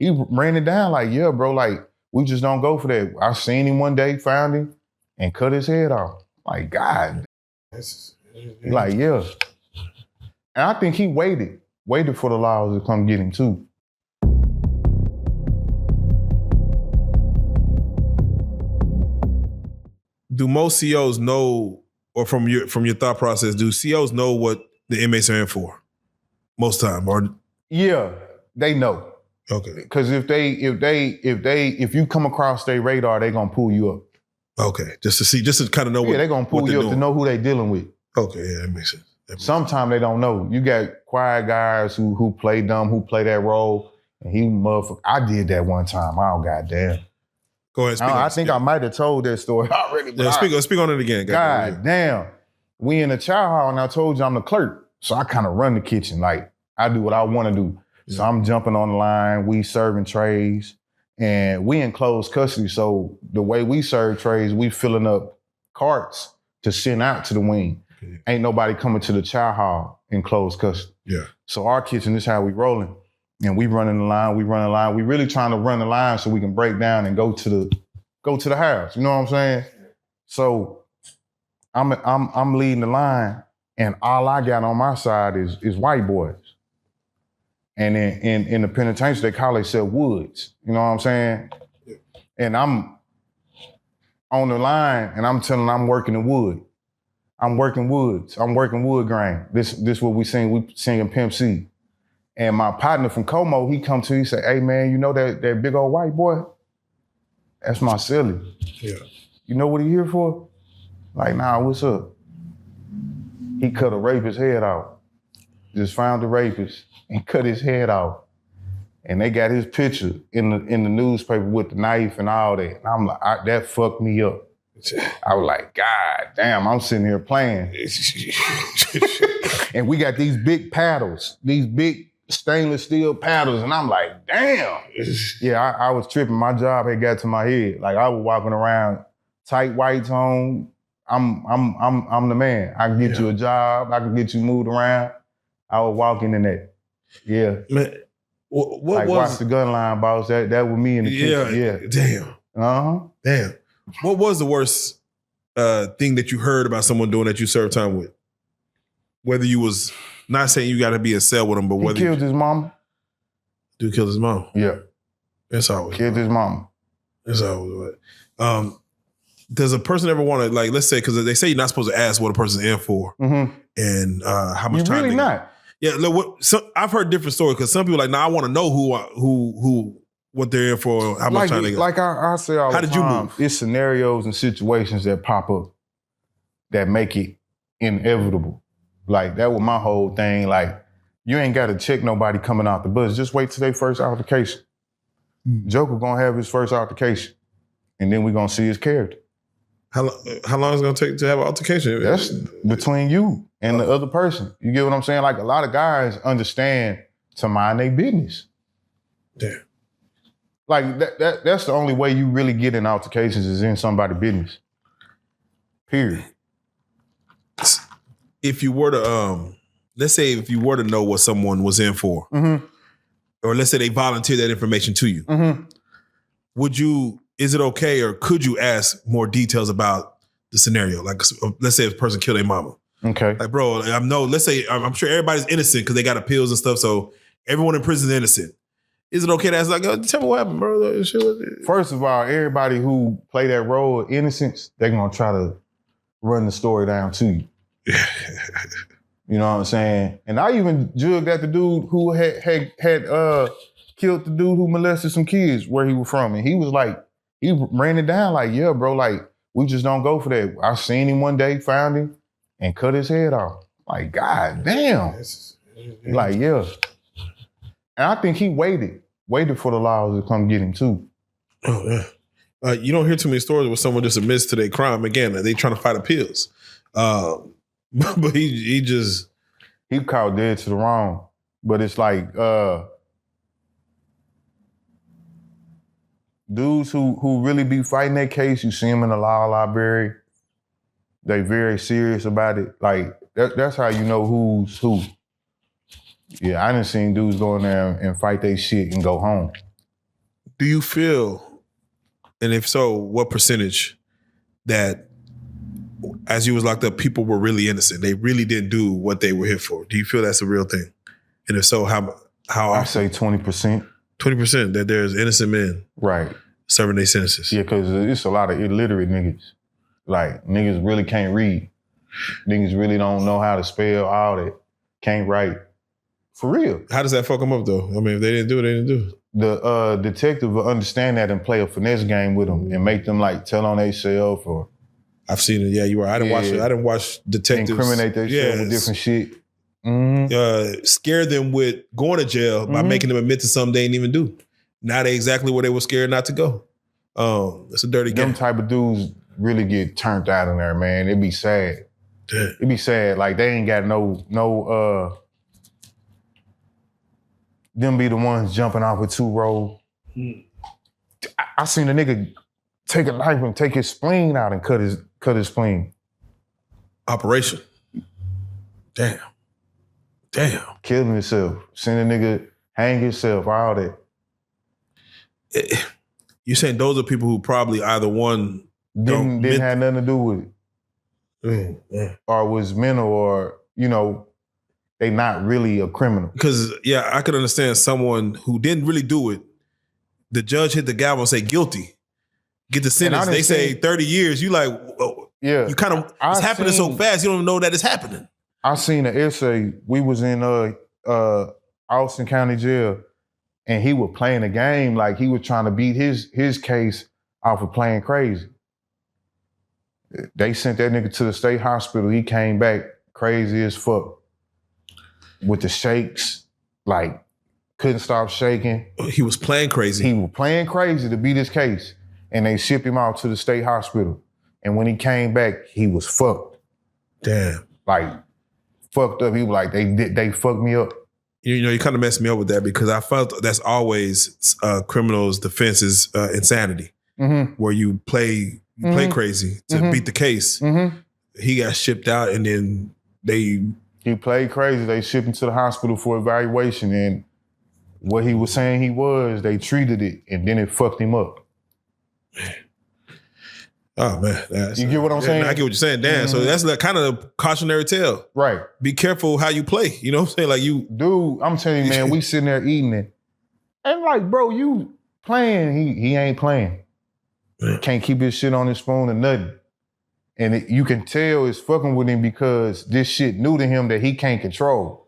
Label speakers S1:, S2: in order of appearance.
S1: He ran it down like, yeah, bro, like, we just don't go for that. I seen him one day, found him, and cut his head off. Like, God. Like, yeah. And I think he waited for the laws to come get him too.
S2: Do most COs know, or from your thought process, do COs know what the inmates are in for? Most time, or
S1: yeah, they know.
S2: Okay.
S1: Because if you come across their radar, they gonna pull you up.
S2: Okay, just to kind of know.
S1: Yeah, they gonna pull you up to know who they dealing with.
S2: Okay, yeah, that makes sense.
S1: Sometimes they don't know. You got quiet guys who play dumb, who play that role, and he motherfucker. I did that one time. Oh goddamn.
S2: Go ahead.
S1: I think I might have told that story already.
S2: Yeah, speak on it again.
S1: God damn. We in the chow hall, and I told you I'm the clerk, so I kind of run the kitchen. Like I do what I want to do. Yeah. So I'm jumping on the line. We serving trays, and we in closed custody. So the way we serve trays, we filling up carts to send out to the wing. Okay. Ain't nobody coming to the chow hall in closed custody.
S2: Yeah.
S1: So our kitchen is how we rolling. And we running the line, we really trying to run the line so we can break down and go to the house. You know what I'm saying? So I'm leading the line, and all I got on my side is white boys. And in the penitentiary, they call themselves woods. You know what I'm saying? And I'm on the line, and I'm telling them I'm working the wood. I'm working woods. I'm working wood grain. This what we sing. We singing Pimp C. And my partner from Como, he come to me, he say, hey man, you know that big old white boy? That's my silly.
S2: Yeah.
S1: You know what he here for? Like, nah, what's up? He cut a rapist's head off. Just found the rapist and cut his head off. And they got his picture in the newspaper with the knife and all that. And I'm like, that fucked me up. I was like, God damn, I'm sitting here playing. And we got these big paddles, these big stainless steel paddles, and I'm like, damn. Yeah, I was tripping. My job had got to my head. Like I was walking around, tight whites on. I'm the man. I can get you a job. I can get you moved around. I was walking in that. Yeah. Man,
S2: what
S1: like
S2: was
S1: watch the gun line, boss. That was me in the kitchen. Yeah.
S2: Damn.
S1: Uh-huh.
S2: Damn. What was the worst thing that you heard about someone doing that you served time with? Whether you was not saying you got to be in a cell with him, but whether
S1: he killed his mama.
S2: Dude killed his mom.
S1: Yeah,
S2: that's always
S1: killed his mama.
S2: That's always what. Does a person ever want to, like, let's say, because they say you're not supposed to ask what a person's in for, and how much time.
S1: You're really not.
S2: Yeah, look, I've heard different stories because some people are like, I want to know who what they're in for, how much time they got.
S1: Like I say all the time. How
S2: did you move?
S1: It's scenarios and situations that pop up that make it inevitable. Like, that was my whole thing. Like, you ain't got to check nobody coming out the bus. Just wait till their first altercation. Joker gonna have his first altercation, and then we're gonna see his character.
S2: How long is it gonna take to have an altercation?
S1: That's between you and the other person. You get what I'm saying? Like, a lot of guys understand to mind their business.
S2: Damn.
S1: Like, that's the only way you really get in altercations is in somebody's business. Period.
S2: If you were to, let's say if you were to know what someone was in for, or let's say they volunteered that information to you, is it okay or could you ask more details about the scenario? Like, let's say if a person killed their mama.
S1: Okay.
S2: Like, bro, let's say, I'm sure everybody's innocent because they got appeals and stuff, so everyone in prison is innocent. Is it okay to ask, like, tell me what happened, bro?
S1: First of all, everybody who play that role of innocence, they're going to try to run the story down to you. You know what I'm saying? And I even jugged at the dude who had killed the dude who molested some kids where he was from. And he was like, he ran it down like, yeah, bro, like, we just don't go for that. I seen him one day, found him, and cut his head off. Like, God damn. Like, yeah. And I think he waited for the laws to come get him too.
S2: Oh, yeah. You don't hear too many stories where someone just admits to their crime. Again, they trying to fight appeals. But he
S1: caught dead to the wrong. But it's like dudes who really be fighting that case, you see them in the law library. They very serious about it. Like that's how you know who's who. Yeah, I done seen dudes go in there and fight their shit and go home.
S2: Do you feel, and if so, what percentage that as you was locked up, people were really innocent? They really didn't do what they were here for. Do you feel that's a real thing? And if so, how
S1: I say 20%.
S2: 20% that there's innocent men
S1: Right.
S2: serving their sentences.
S1: Yeah, because it's a lot of illiterate niggas. Like, niggas really can't read. Niggas really don't know how to spell, all that. Can't write. For real.
S2: How does that fuck them up, though? I mean, if they didn't do it, they didn't do it.
S1: The detective will understand that and play a finesse game with them and make them, like, tell on themselves or...
S2: I've seen it. Yeah, you are. I didn't watch detectives.
S1: Incriminate themselves with different shit.
S2: Scare them with going to jail by making them admit to something they didn't even do. Now they exactly where they were scared not to go. It's a dirty game.
S1: Them type of dudes really get turned out in there, man. It'd be sad.
S2: Yeah.
S1: It'd be sad. Like, they ain't got no them be the ones jumping off with 2 rolls. I seen a nigga take a knife and take his spleen out and cut his spleen.
S2: Operation. Damn.
S1: Killing himself. Seen a nigga hang himself, all that.
S2: You're saying those are people who probably either one
S1: Didn't have nothing to do with it. Or was mental or, they not really a criminal.
S2: Because, I could understand someone who didn't really do it. The judge hit the gavel and say guilty. Get the sentence. They say 30 years. You like, you kind of, it's happening so fast, you don't even know that it's happening.
S1: I seen an essay. We was in Austin County Jail, and he was playing a game like he was trying to beat his case off of playing crazy. They sent that nigga to the state hospital. He came back crazy as fuck with the shakes, like couldn't stop shaking.
S2: He was playing crazy.
S1: He was playing crazy to beat his case, and they shipped him out to the state hospital. And when he came back, he was fucked.
S2: Damn.
S1: Like, fucked up. He was like, they fucked me up.
S2: You kind of messed me up with that because I felt that's always criminals' defense is insanity, where you play crazy to beat the case. He got shipped out and then
S1: He played crazy. They shipped him to the hospital for evaluation, and what he was saying they treated it, and then it fucked him up.
S2: Oh, man.
S1: You get what I'm saying?
S2: I get what you're saying. Damn. So that's like kind of a cautionary tale.
S1: Right.
S2: Be careful how you play. You know what I'm saying? Like you...
S1: Dude, I'm telling you, man, we sitting there eating it. And like, bro, you playing. He ain't playing. Can't keep his shit on his spoon or nothing. And you can tell it's fucking with him because this shit new to him that he can't control.